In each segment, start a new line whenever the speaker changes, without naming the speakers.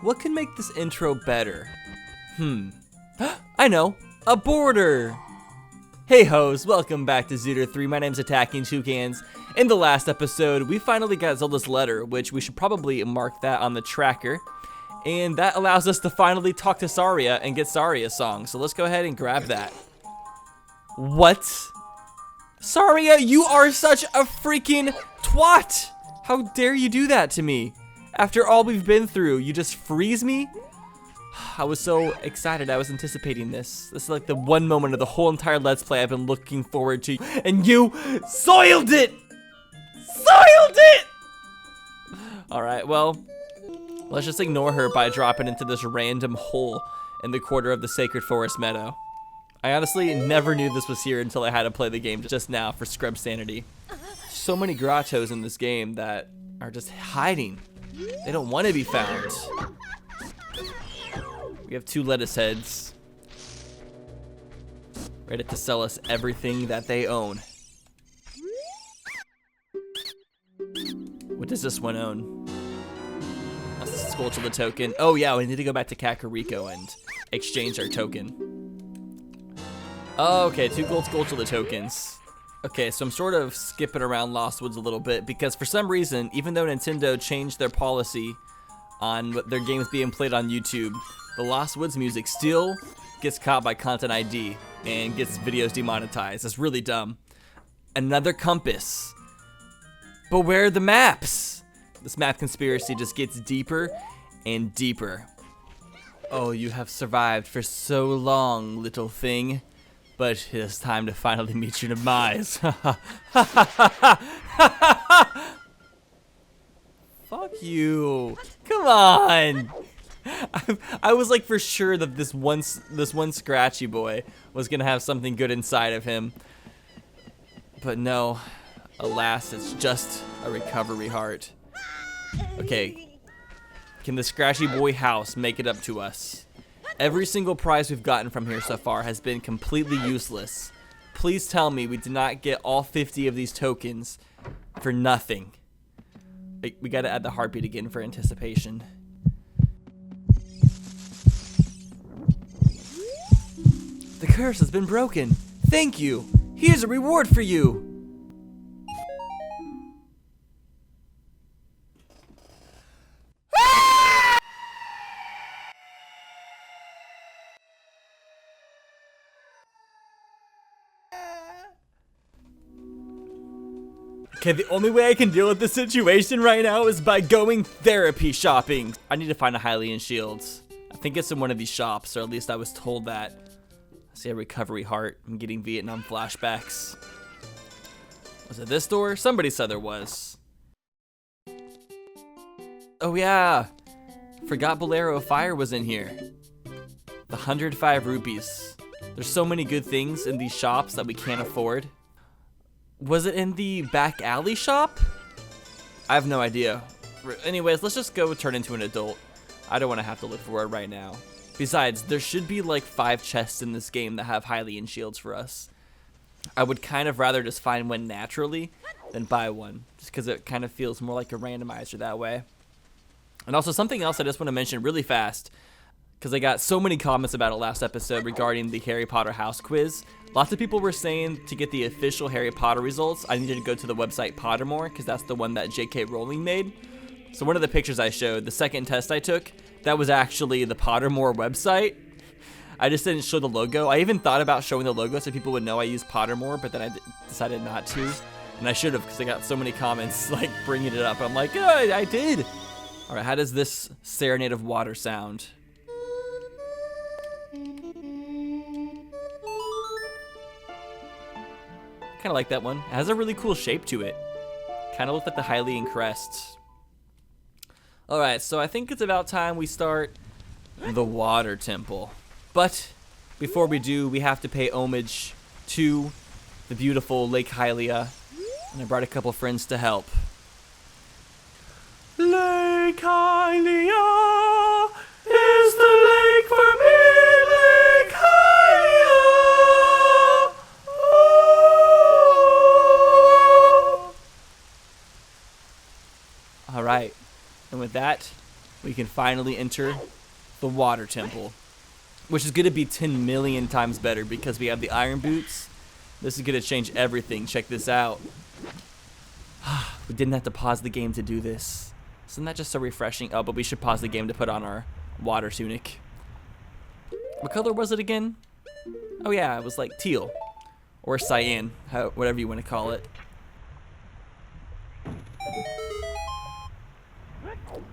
what can make this intro better? I know, a border! Hey hoes, welcome back to Zelda 3, my name's Attacking Toucans. In the last episode, we finally got Zelda's letter, which we should probably mark that on the tracker. And that allows us to finally talk to Saria and get Saria's song, so let's go ahead and grab that. What? Saria, you are such a freaking twat! How dare you do that to me? After all we've been through, you just freeze me? I was so excited, I was anticipating this. This is like the one moment of the whole entire Let's Play I've been looking forward to, and you soiled it! Soiled it! Alright, well, let's just ignore her by dropping into this random hole in the corner of the Sacred Forest Meadow. I honestly never knew this was here until I had to play the game just now for Skullsanity. So many grottos in this game that are just hiding. They don't want to be found. We have 2 lettuce heads, ready to sell us everything that they own. What does this one own? That's the Skulltula token. Oh yeah, we need to go back to Kakariko and exchange our token. Oh, okay, 2 Gold Skulltula tokens. Okay, so I'm sort of skipping around Lost Woods a little bit because for some reason, even though Nintendo changed their policy on their games being played on YouTube, the Lost Woods music still gets caught by Content ID and gets videos demonetized. That's really dumb. Another compass. But where are the maps? This map conspiracy just gets deeper and deeper. Oh, you have survived for so long, little thing. But it is time to finally meet your demise. Fuck you. Come on. I was like for sure that this one scratchy boy was gonna have something good inside of him. But no, alas, it's just a recovery heart. Okay, can the scratchy boy house make it up to us? Every single prize we've gotten from here so far has been completely useless. Please tell me we did not get all 50 of these tokens for nothing. We gotta add the heartbeat again for anticipation. The curse has been broken. Thank you. Here's a reward for you. Okay, the only way I can deal with this situation right now is by going therapy shopping. I need to find a Hylian shields. I think it's in one of these shops, or at least I was told that. I see a recovery heart. I'm getting Vietnam flashbacks. Was it this door? Somebody said there was. Oh yeah, forgot Bolero of Fire was in here. The 105 rupees. There's so many good things in these shops that we can't afford. Was it in the back alley shop? I have no idea. Anyways, let's just go turn into an adult. I don't want to have to look for it right now. Besides, there should be like 5 chests in this game that have Hylian shields for us. I would kind of rather just find one naturally than buy one, just because it kind of feels more like a randomizer that way. And also something else I just want to mention really fast, because I got so many comments about it last episode regarding the Harry Potter house quiz. Lots of people were saying to get the official Harry Potter results, I needed to go to the website Pottermore, because that's the one that J.K. Rowling made. So one of the pictures I showed, the second test I took, that was actually the Pottermore website. I just didn't show the logo. I even thought about showing the logo so people would know I use Pottermore, but then I decided not to. And I should have, because I got so many comments like bringing it up. I'm like, oh, I did. All right, how does this Serenade of Water sound? Kind of like that one. It has a really cool shape to it. Kind of looked like the Hylian crest. Alright, so I think it's about time we start the Water Temple. But before we do, we have to pay homage to the beautiful Lake Hylia. And I brought a couple friends to help. Lake Hylia is the lake for me, Lake Hylia. Oh. All right, and with that, we can finally enter the water temple, which is going to be 10 million times better because we have the iron boots. This is going to change everything. Check this out. We didn't have to pause the game to do this. Isn't that just so refreshing? Oh, but we should pause the game to put on our water tunic. What color was it again? Oh yeah, it was like teal or cyan, whatever you want to call it.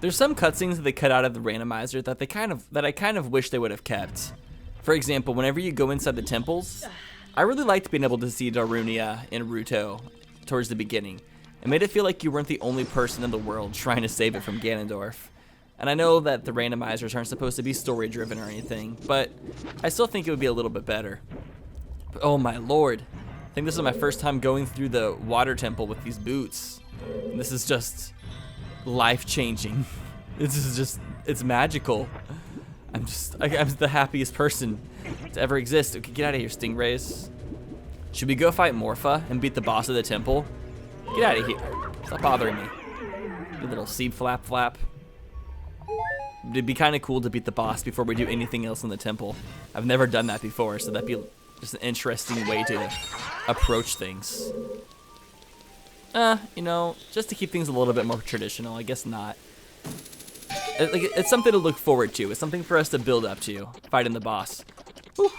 There's some cutscenes that they cut out of the randomizer that I kind of wish they would have kept. For example, whenever you go inside the temples, I really liked being able to see Darunia and Ruto towards the beginning. It made it feel like you weren't the only person in the world trying to save it from Ganondorf. And I know that the randomizers aren't supposed to be story driven or anything, but I still think it would be a little bit better. But, oh my lord. I think this is my first time going through the water temple with these boots. And this is just life-changing. It's magical. I'm the happiest person to ever exist. Okay, get out of here, stingrays. Should we go fight Morpha and beat the boss of the temple? Get out of here. Stop bothering me. You little seed flap. It'd be kind of cool to beat the boss before we do anything else in the temple. I've never done that before, so that'd be just an interesting way to approach things. You know, just to keep things a little bit more traditional. I guess not. It's something to look forward to. It's something for us to build up to. Fighting the boss. Whew.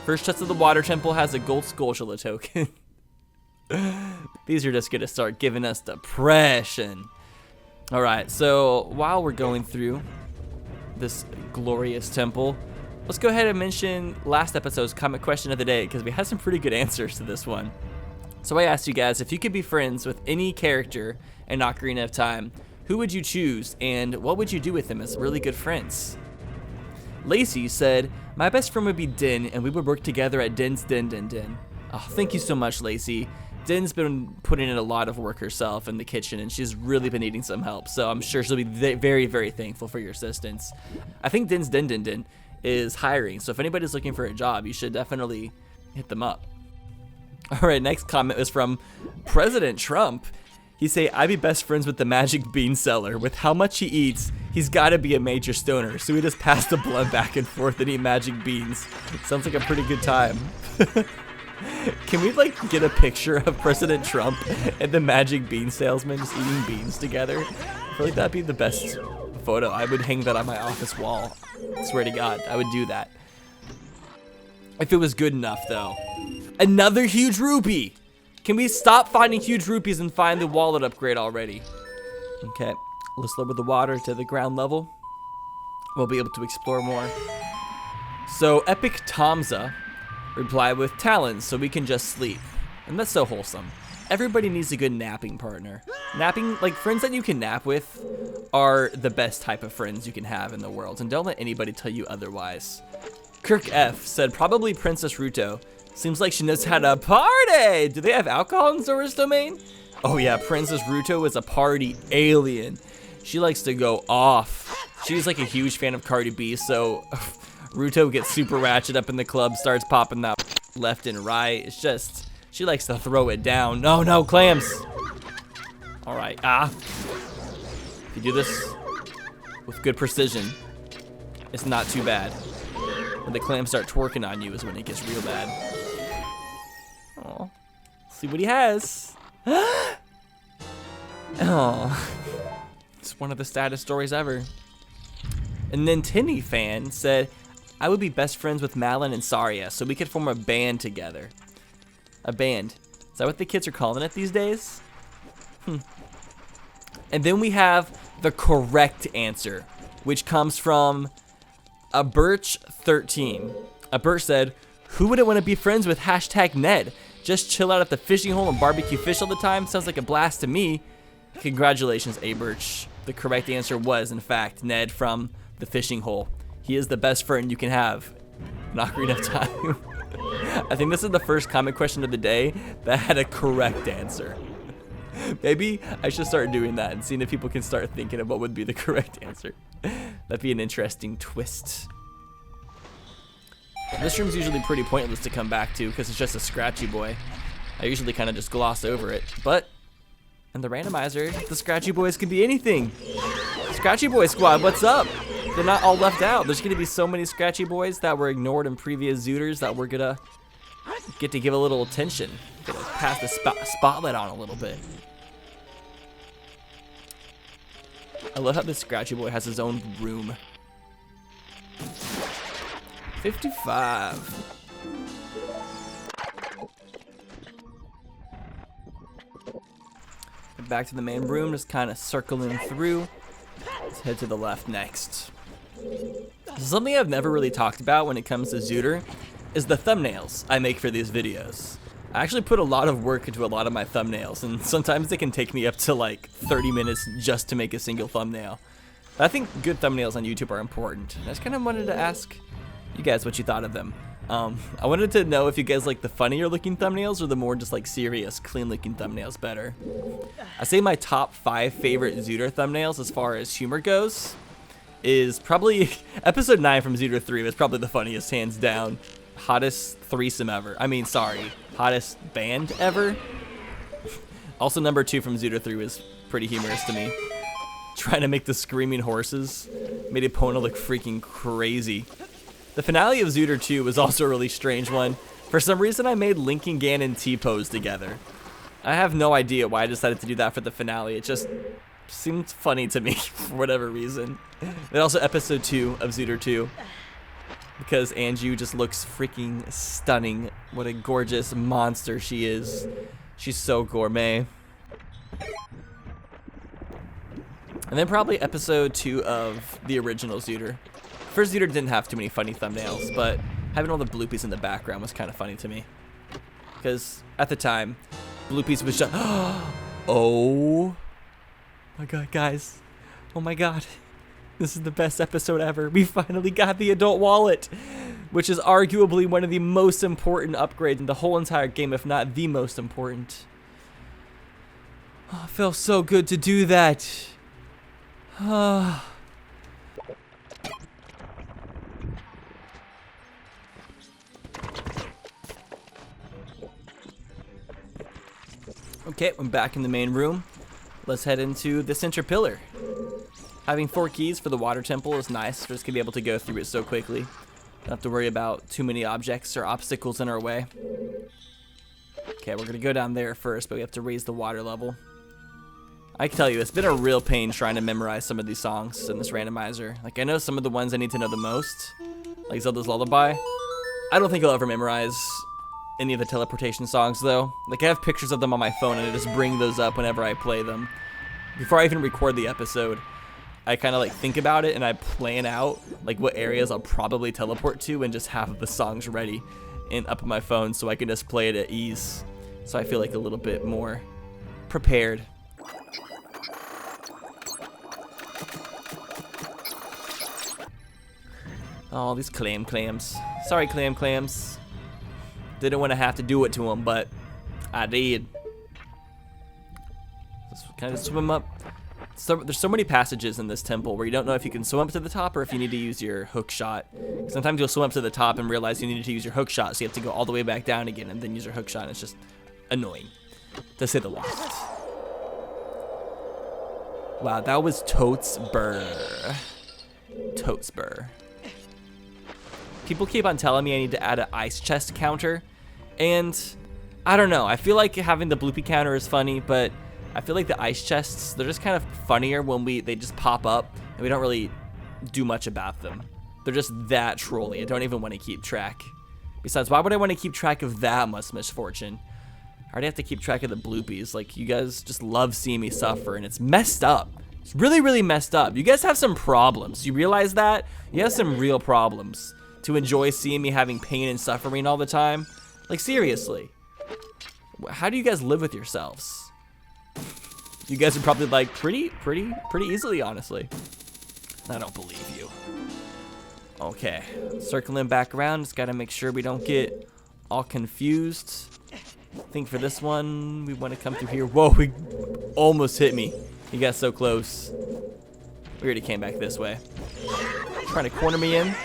First chest of the water temple has a Gold Skulltula token. These are just gonna start giving us depression. Alright, so while we're going through this glorious temple, let's go ahead and mention last episode's comment question of the day, because we had some pretty good answers to this one. So I asked you guys, if you could be friends with any character in Ocarina of Time, who would you choose and what would you do with them as really good friends? Lacey said, my best friend would be Din and we would work together at Din's Den. Oh, thank you so much, Lacey. Din's been putting in a lot of work herself in the kitchen and she's really been needing some help, so I'm sure she'll be very, very thankful for your assistance. I think Din's Den is hiring, so if anybody's looking for a job, you should definitely hit them up. Alright, next comment was from President Trump. He say, I'd be best friends with the magic bean seller. With how much he eats, he's gotta be a major stoner, so we just pass the blood back and forth and eat magic beans. Sounds like a pretty good time. Can we like get a picture of President Trump and the magic bean salesman just eating beans together? I feel like that'd be the best photo. I would hang that on my office wall. I swear to God, I would do that. If it was good enough though. Another huge rupee! Can we stop finding huge rupees and find the wallet upgrade already? Okay, let's lower the water to the ground level. We'll be able to explore more. So Epic Tomza replied with talons so we can just sleep. And that's so wholesome. Everybody needs a good napping partner. Napping, like friends that you can nap with are the best type of friends you can have in the world. And don't let anybody tell you otherwise. Kirk F said probably Princess Ruto. Seems like she knows how to party. Do they have alcohol in Zora's domain? Oh yeah, Princess Ruto is a party alien. She likes to go off. She's like a huge fan of Cardi B, so Ruto gets super ratchet up in the club, starts popping that left and right. It's just, she likes to throw it down. No, clams. All right, If you do this with good precision, it's not too bad. When the clams start twerking on you is when it gets real bad. Oh, see what he has. Oh, it's one of the saddest stories ever. And then Tinny fan said, I would be best friends with Malin and Saria so we could form a band together. A band. Is that what the kids are calling it these days? And then we have the correct answer, which comes from a Birch13. A Birch said, who wouldn't want to be friends with #Ned? Just chill out at the fishing hole and barbecue fish all the time? Sounds like a blast to me. Congratulations, A Birch. The correct answer was, in fact, Ned from the fishing hole. He is the best friend you can have in Ocarina of Time. I think this is the first comment question of the day that had a correct answer. Maybe I should start doing that and seeing if people can start thinking of what would be the correct answer. That'd be an interesting twist. This room's usually pretty pointless to come back to because it's just a scratchy boy. I usually kind of just gloss over it, but And the randomizer, the Scratchy Boys could be anything. Scratchy Boy Squad, what's up? They're not all left out. There's gonna be so many Scratchy Boys that were ignored in previous Zooters that we're gonna get to give a little attention. Gonna pass the spotlight on a little bit. I love how this Scratchy Boy has his own room. 55. Back to the main room, just kind of circling through. Let's head to the left next. Something I've never really talked about when it comes to Zooter is the thumbnails I make for these videos. I actually put a lot of work into a lot of my thumbnails, and sometimes they can take me up to like 30 minutes just to make a single thumbnail. I think good thumbnails on YouTube are important. I just kind of wanted to ask you guys what you thought of them. I wanted to know if you guys like the funnier looking thumbnails or the more just like serious, clean looking thumbnails better. I say my top 5 favorite Zooter thumbnails as far as humor goes is probably episode 9 from Zooter 3 was probably the funniest, hands down. Hottest threesome ever. I mean, sorry, hottest band ever. Also number 2 from Zooter 3 was pretty humorous to me. Trying to make the screaming horses made Epona look freaking crazy. The finale of Zooter 2 was also a really strange one. For some reason, I made Link and Ganon T-pose together. I have no idea why I decided to do that for the finale. It just seemed funny to me for whatever reason. And also episode 2 of Zooter 2. Because Anju just looks freaking stunning. What a gorgeous monster she is. She's so gourmet. And then probably episode 2 of the original Zooter. First Zooter didn't have too many funny thumbnails, but having all the bloopies in the background was kind of funny to me. Because at the time, bloopies was just, oh my god, guys. Oh my god. This is the best episode ever. We finally got the adult wallet, which is arguably one of the most important upgrades in the whole entire game, if not the most important. Oh, it felt so good to do that. Okay, I'm back in the main room. Let's head into the center pillar. Having 4 keys for the water temple is nice. We're just gonna be able to go through it so quickly. Don't have to worry about too many objects or obstacles in our way. Okay, we're gonna go down there first, but we have to raise the water level. I can tell you, it's been a real pain trying to memorize some of these songs in this randomizer. Like, I know some of the ones I need to know the most, like Zelda's Lullaby. I don't think I'll ever memorize any of the teleportation songs, though. Like, I have pictures of them on my phone, and I just bring those up whenever I play them. Before I even record the episode, I kind of, like, think about it, and I plan out, like, what areas I'll probably teleport to, and just have the songs ready and up on my phone so I can just play it at ease. So I feel, like, a little bit more prepared. Oh, these clams. Sorry, clams. Didn't want to have to do it to them, but I did. Just kind of swim up. So, there's so many passages in this temple where you don't know if you can swim up to the top or if you need to use your hook shot. Sometimes you'll swim up to the top and realize you need to use your hook shot, so you have to go all the way back down again and then use your hook shot, and it's just annoying, to say the least. Wow, that was totes burr. Totes burr. People keep on telling me I need to add an ice chest counter, and I don't know. I feel like having the bloopy counter is funny, but I feel like the ice chests, they're just kind of funnier when they just pop up and we don't really do much about them. They're just that trolly. I don't even want to keep track. Besides, why would I want to keep track of that much misfortune? I already have to keep track of the bloopies. Like, you guys just love seeing me suffer, and it's messed up. It's really, really messed up. You guys have some problems. You realize that? You have some real problems to enjoy seeing me having pain and suffering all the time. Like, seriously. How do you guys live with yourselves? You guys are probably like, pretty easily, honestly. I don't believe you. Okay, circling back around. Just gotta make sure we don't get all confused. I think for this one, we want to come through here. Whoa, he almost hit me. He got so close. We already came back this way. Trying to corner me in.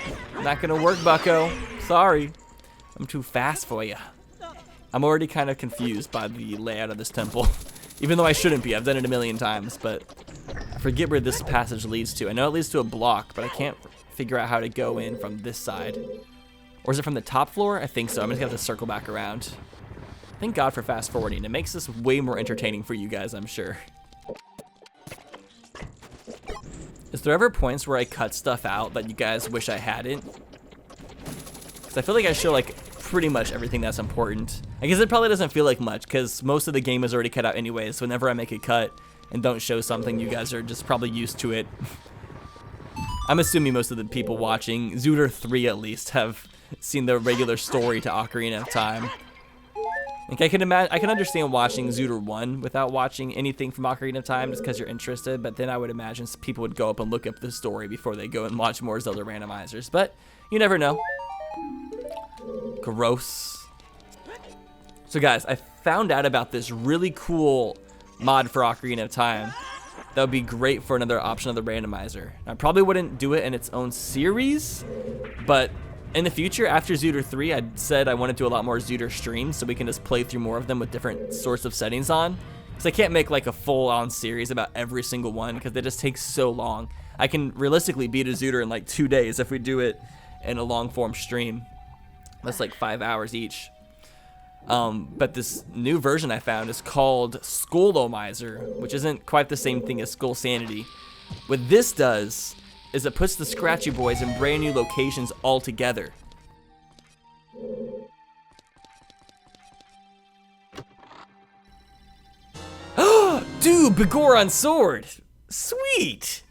Not gonna work, bucko. Sorry. I'm too fast for you. I'm already kind of confused by the layout of this temple. Even though I shouldn't be. I've done it a million times, but I forget where this passage leads to. I know it leads to a block, but I can't figure out how to go in from this side. Or is it from the top floor? I think so. I'm just gonna have to circle back around. Thank God for fast forwarding. It makes this way more entertaining for you guys, I'm sure. Is there ever points where I cut stuff out that you guys wish I hadn't? Because I feel like I show like pretty much everything that's important. I guess it probably doesn't feel like much because most of the game is already cut out anyways. So whenever I make a cut and don't show something, you guys are just probably used to it. I'm assuming most of the people watching, Zooter 3 at least, have seen the regular story to Ocarina of Time. Like I can understand watching Zooter 1 without watching anything from Ocarina of Time just because you're interested, but then I would imagine people would go up and look up the story before they go and watch more Zelda randomizers, but you never know. Gross. So guys, I found out about this really cool mod for Ocarina of Time that would be great for another option of the randomizer. I probably wouldn't do it in its own series, but in the future, after Zooter 3, I said I want to do a lot more Zooter streams so we can just play through more of them with different sorts of settings on. Because I can't make like a full-on series about every single one because it just takes so long. I can realistically beat a Zooter in like 2 days if we do it in a long-form stream. That's like 5 hours each. But this new version I found is called Skullsanity, which isn't quite the same thing as Skullsanity. What this does is it puts the Scratchy Boys in brand new locations all together. Dude, Biggoron sword! Sweet!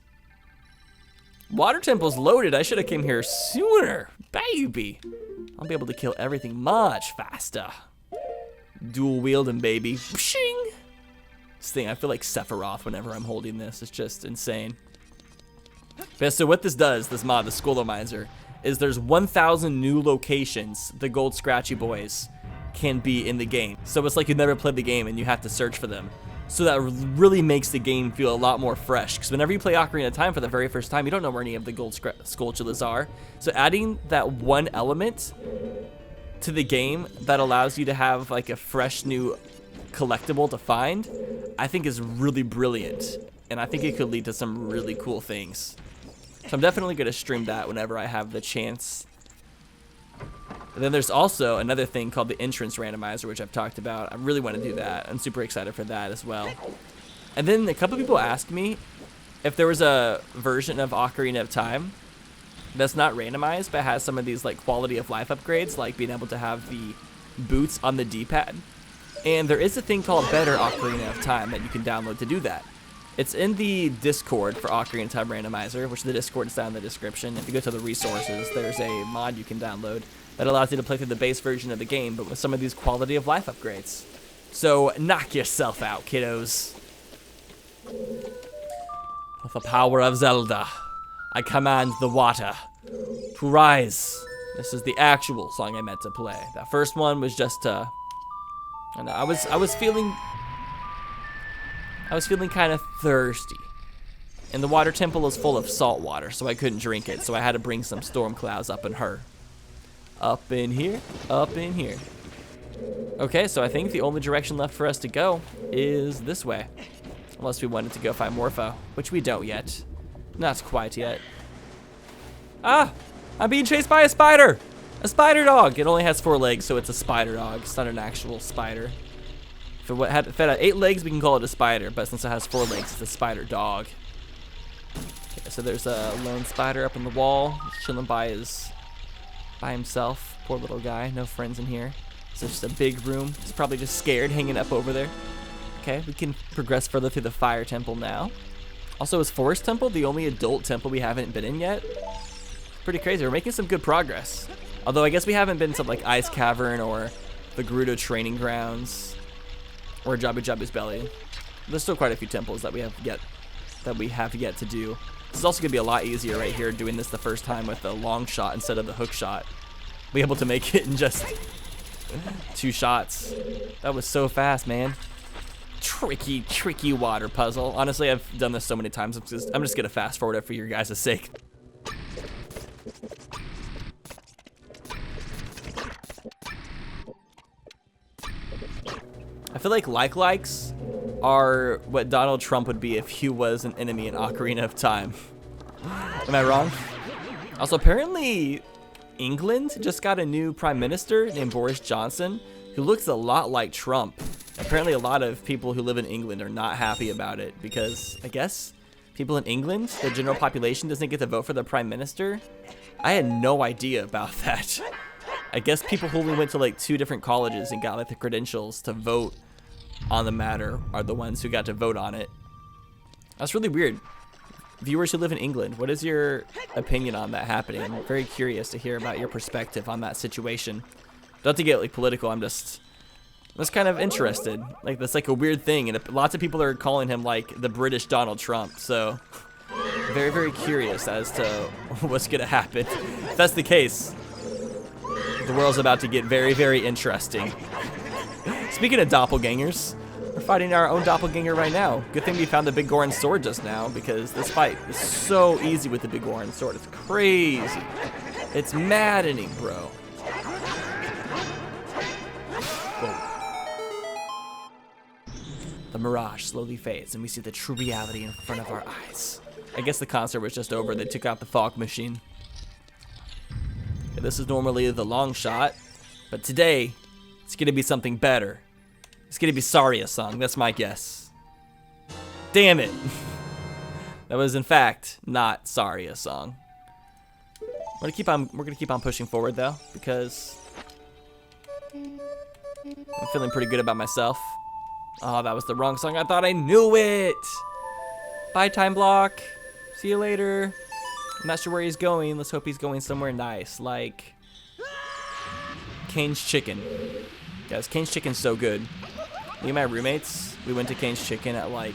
Water temple's loaded. I should have came here sooner, baby. I'll be able to kill everything much faster. Dual wielding, baby. Pshing! This thing, I feel like Sephiroth whenever I'm holding this. It's just insane. But so what this does, this mod, the Skullsanity, is there's 1,000 new locations the Gold Scratchy Boys can be in the game. So it's like you've never played the game and you have to search for them. So that really makes the game feel a lot more fresh. Because whenever you play Ocarina of Time for the very first time, you don't know where any of the Gold Skulltulas are. So adding that one element to the game that allows you to have like a fresh new collectible to find, I think is really brilliant. And I think it could lead to some really cool things. So I'm definitely going to stream that whenever I have the chance. And then there's also another thing called the entrance randomizer, which I've talked about. I really want to do that. I'm super excited for that as well. And then a couple people asked me if there was a version of Ocarina of Time that's not randomized, but has some of these like quality of life upgrades, like being able to have the boots on the D-pad. And there is a thing called Better Ocarina of Time that you can download to do that. It's in the Discord for Ocarina of Time Randomizer, which the Discord is down in the description. If you go to the resources, there's a mod you can download that allows you to play through the base version of the game, but with some of these quality of life upgrades. So knock yourself out, kiddos. With the power of Zelda, I command the water to rise. This is the actual song I meant to play. That first one was just and I was feeling kind of thirsty. And the water temple is full of salt water, so I couldn't drink it. So I had to bring some storm clouds up in her. Up in here, up in here. Okay, so I think the only direction left for us to go is this way. Unless we wanted to go find Morpho, which we don't yet. Not quite yet. Ah! I'm being chased by a spider! A spider dog! It only has 4 legs, so it's a spider dog. It's not an actual spider. If it had 8 legs, we can call it a spider, but since it has 4 legs, it's a spider dog. Okay, so there's a lone spider up in the wall, just chilling by himself. Poor little guy, no friends in here. So it's just a big room. He's probably just scared, hanging up over there. Okay, we can progress further through the fire temple now. Also, is Forest Temple the only adult temple we haven't been in yet? Pretty crazy. We're making some good progress. Although I guess we haven't been to like Ice Cavern or the Ruto training grounds or Jabu Jabu's Belly. There's still quite a few temples that we have yet to do. This is also gonna be a lot easier right here doing this the first time with the long shot instead of the hook shot. Be able to make it in just 2 shots. That was so fast, man. Tricky water puzzle. Honestly, I've done this so many times. I'm just gonna fast forward it for your guys' sake. I feel like likes are what Donald Trump would be if he was an enemy in Ocarina of Time. Am I wrong? Also, apparently England just got a new prime minister named Boris Johnson, who looks a lot like Trump. Apparently a lot of people who live in England are not happy about it because I guess people in England, the general population, doesn't get to vote for the prime minister. I had no idea about that. I guess people who only went to like 2 different colleges and got like the credentials to vote on the matter are the ones who got to vote on it. That's really weird. Viewers who live in England, what is your opinion on that happening? I'm very curious to hear about your perspective on that situation. Not to get like political, I'm just kind of interested. Like that's like a weird thing, and lots of people are calling him like the British Donald Trump. So very, very curious as to what's gonna happen. If that's the case, the world's about to get very, very interesting. Speaking of doppelgangers, we're fighting our own doppelganger right now. Good thing we found the Biggoron sword just now, because this fight is so easy with the Biggoron sword. It's crazy. It's maddening, bro. Whoa. The mirage slowly fades, and we see the true reality in front of our eyes. I guess the concert was just over. They took out the fog machine. Okay, this is normally the long shot, but today, it's gonna be something better. It's gonna be Saria song, that's my guess. Damn it. That was in fact not Saria song. We're gonna keep on pushing forward though, because I'm feeling pretty good about myself. Oh, that was the wrong song. I thought I knew it. Bye, time block. See you later. I'm not sure where he's going. Let's hope he's going somewhere nice, like Cane's Chicken. Guys, Cane's Chicken's so good. Me and my roommates, we went to Cane's Chicken at like,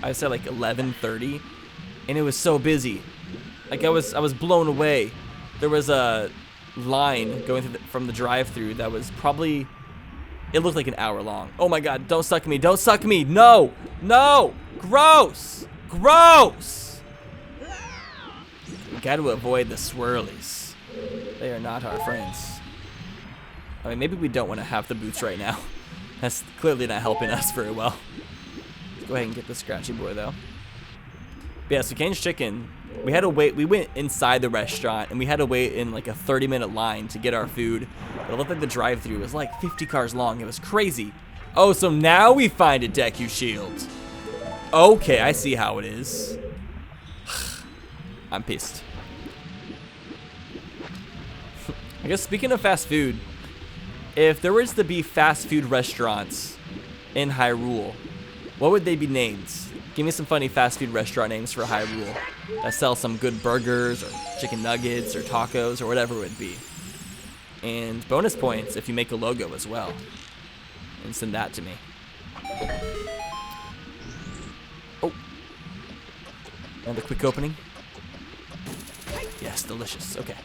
I said like 11:30, and it was so busy. Like I was blown away. There was a line going through from the drive-thru that was probably, it looked like an hour long. Oh my God! Don't suck me! Don't suck me! No! No! Gross! Gross! We got to avoid the swirlies. They are not our friends. I mean, maybe we don't want to have the boots right now. That's clearly not helping us very well. Let's go ahead and get the scratchy boy though. But yeah, so Cane's Chicken, we had to wait. We went inside the restaurant and we had to wait in like a 30-minute line to get our food. It looked like the drive-thru was like 50 cars long. It was crazy. Oh, so now we find a Deku Shield. Okay, I see how it is. I'm pissed. I guess speaking of fast food, if there was to be fast food restaurants in Hyrule, what would they be named? Give me some funny fast food restaurant names for Hyrule that sell some good burgers or chicken nuggets or tacos or whatever it would be. And bonus points if you make a logo as well. And send that to me. Oh. Another quick opening. Yes, delicious. Okay.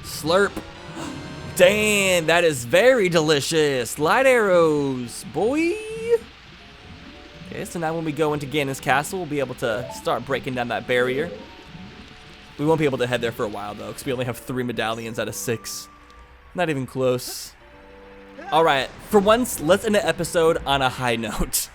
Slurp. Damn, that is very delicious. Light arrows, boy. Okay, so now when we go into Ganon's castle, we'll be able to start breaking down that barrier. We won't be able to head there for a while, though, because we only have 3 medallions out of 6. Not even close. All right, for once, let's end the episode on a high note.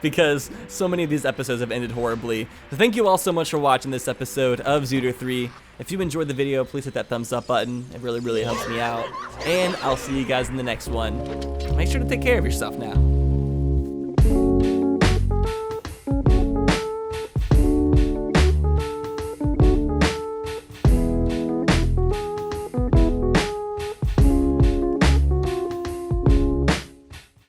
Because so many of these episodes have ended horribly. So thank you all so much for watching this episode of Zooter 3. If you enjoyed the video, please hit that thumbs up button. It really, really helps me out. And I'll see you guys in the next one. Make sure to take care of yourself now.